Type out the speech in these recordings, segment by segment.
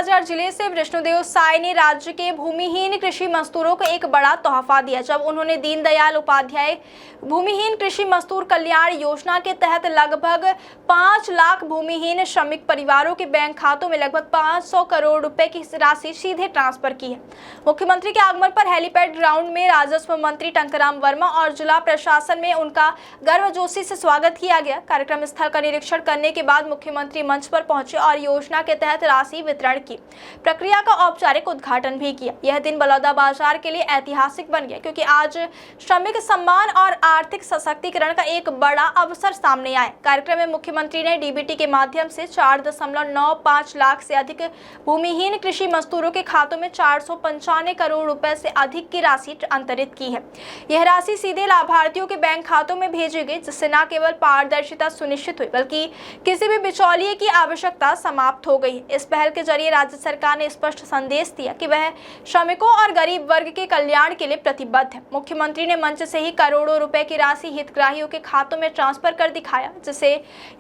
बलौदाबाजार जिले से विष्णुदेव साय ने राज्य के भूमिहीन कृषि मजदूरों को एक बड़ा तोहफा दिया जब उन्होंने दीनदयाल उपाध्याय भूमिहीन कृषि मजदूर कल्याण योजना के तहत लगभग 5 लाख भूमिहीन श्रमिक परिवारों के बैंक खातों में लगभग 500 करोड़ रुपए की राशि सीधे ट्रांसफर की है। मुख्यमंत्री के आगमन पर हेलीपैड ग्राउंड में राजस्व मंत्री टंकराम वर्मा और जिला प्रशासन में उनका गर्मजोशी से स्वागत किया गया। कार्यक्रम स्थल का निरीक्षण करने के बाद मुख्यमंत्री मंच पर पहुंचे और योजना के तहत राशि वितरण की प्रक्रिया का औपचारिक उद्घाटन भी किया। यह दिन बलौदाबाजार के लिए ऐतिहासिक बन गया क्योंकि आज श्रमिक सम्मान और आर्थिक सशक्तिकरण का एक बड़ा अवसर सामने आया। कार्यक्रम में मुख्यमंत्री ने डीबीटी के माध्यम से 4.95 लाख से अधिक भूमिहीन कृषि मजदूरों के खातों में 495 करोड़ रुपए से अधिक की राशि अंतरित की है। यह राशि सीधे लाभार्थियों के बैंक खातों में भेजी गई, जिससे न केवल पारदर्शिता सुनिश्चित हुई बल्कि किसी भी बिचौलिए की आवश्यकता समाप्त हो गई। इस पहल के जरिए राज्य सरकार ने स्पष्ट संदेश दिया कि वह श्रमिकों और गरीब वर्ग के कल्याण के लिए प्रतिबद्ध है। मुख्यमंत्री ने मंच से ही करोड़ों रुपए की राशि हितग्राहियों के खातों में ट्रांसफर कर दिखाया, जिससे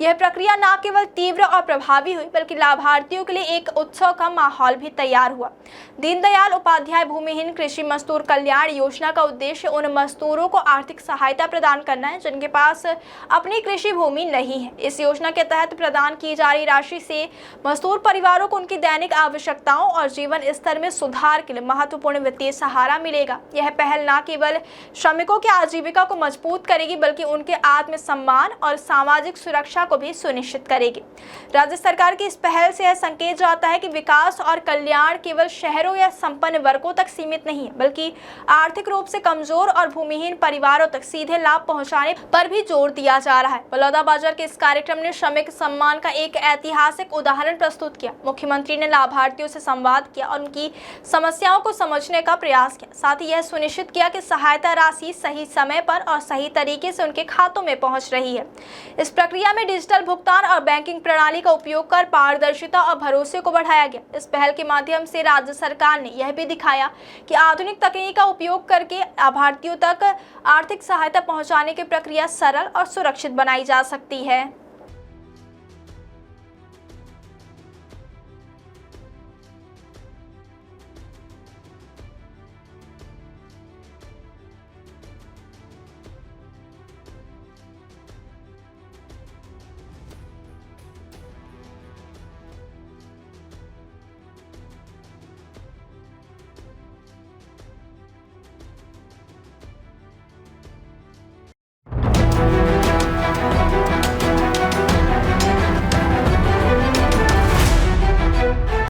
यह प्रक्रिया न केवल तीव्र और प्रभावी हुई बल्कि लाभार्थियों के लिए एक उत्सव का माहौल भी तैयार हुआ। दीनदयाल उपाध्याय भूमिहीन कृषि मजदूर कल्याण योजना का उद्देश्य उन मजदूरों को आर्थिक सहायता प्रदान करना है जिनके पास अपनी कृषि भूमि नहीं है। इस योजना के तहत प्रदान की जा रही राशि से मजदूर परिवारों को उनकी दैनिक आवश्यकताओं और जीवन स्तर में सुधार के लिए महत्वपूर्ण वित्तीय सहारा मिलेगा। यह पहल न केवल श्रमिकों की आजीविका को मजबूत करेगी बल्कि उनके आत्मसम्मान और सामाजिक सुरक्षा को भी सुनिश्चित करेगी। राज्य सरकार की इस पहल से यह संकेत जाता है कि विकास और कल्याण केवल शहरों या संपन्न वर्गों तक सीमित नहीं है बल्कि आर्थिक रूप से कमजोर और भूमिहीन परिवारों तक सीधे लाभ पहुंचाने पर भी जोर दिया जा रहा है। बलौदाबाजार के इस कार्यक्रम ने श्रमिक सम्मान का एक ऐतिहासिक उदाहरण प्रस्तुत किया। मुख्यमंत्री ने लाभार्थियों से संवाद किया और उनकी समस्याओं को समझने का प्रयास किया। साथ ही यह सुनिश्चित किया कि सहायता राशि सही समय पर और सही तरीके से उनके खातों में पहुंच रही है। इस प्रक्रिया में डिजिटल भुगतान और बैंकिंग प्रणाली का उपयोग कर पारदर्शिता और भरोसे को बढ़ाया गया। इस पहल के माध्यम से राज्य सरकार ने यह भी दिखाया कि आधुनिक तकनीक का उपयोग करके लाभार्थियों तक आर्थिक सहायता पहुंचाने की प्रक्रिया सरल और सुरक्षित बनाई जा सकती है।